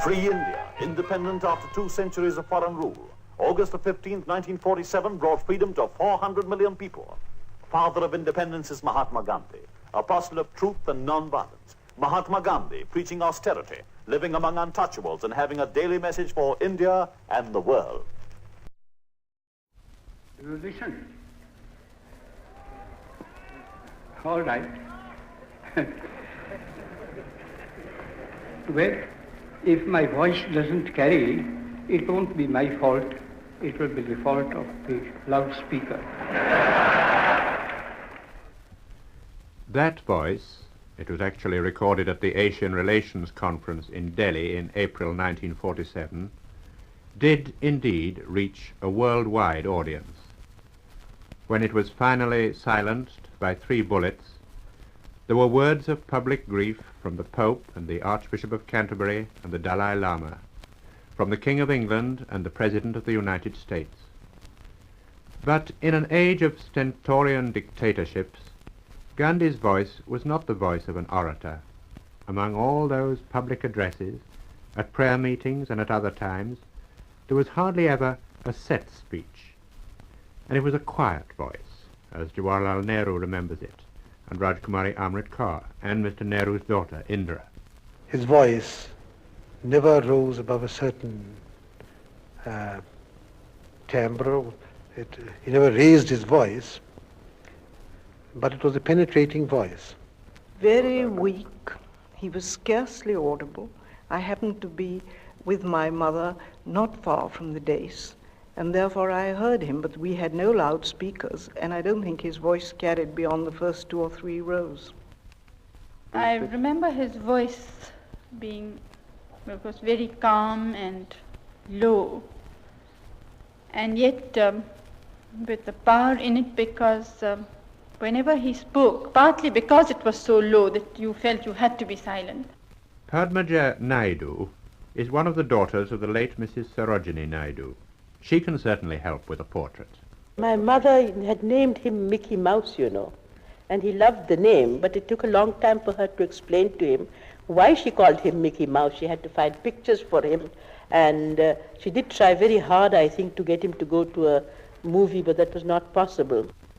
Free India, independent after 2 centuries of foreign rule. August the 15th, 1947 brought freedom to 400 million people. Father of independence is Mahatma Gandhi, apostle of truth and non-violence. Mahatma Gandhi, preaching austerity, living among untouchables and having a daily message for India and the world. You listen. All right. Well, if my voice doesn't carry, it won't be my fault. It will be the fault of the loudspeaker. That voice, it was actually recorded at the Asian Relations Conference in Delhi in April 1947, did indeed reach a worldwide audience. When it was finally silenced by 3 bullets, there were words of public grief from the Pope and the Archbishop of Canterbury and the Dalai Lama, from the King of England and the President of the United States. But in an age of stentorian dictatorships, Gandhi's voice was not the voice of an orator. Among all those public addresses, at prayer meetings and at other times, there was hardly ever a set speech. And it was a quiet voice, as Jawaharlal Nehru remembers it, and Rajkumari Amrit Kaur, and Mr. Nehru's daughter, Indira. His voice never rose above a certain timbre. He never raised his voice, but it was a penetrating voice. Very weak. He was scarcely audible. I happened to be with my mother not far from the dais, and therefore I heard him, but we had no loudspeakers, and I don't think his voice carried beyond the first 2 or 3 rows. I remember his voice being, it was very calm and low, and yet with the power in it, because whenever he spoke, partly because it was so low that you felt you had to be silent. Padmaja Naidu is one of the daughters of the late Mrs. Sarojini Naidu. She can certainly help with a portrait. My mother had named him Mickey Mouse, you know, and he loved the name, but it took a long time for her to explain to him why she called him Mickey Mouse. She had to find pictures for him, and she did try very hard, I think, to get him to go to a movie, but that was not possible.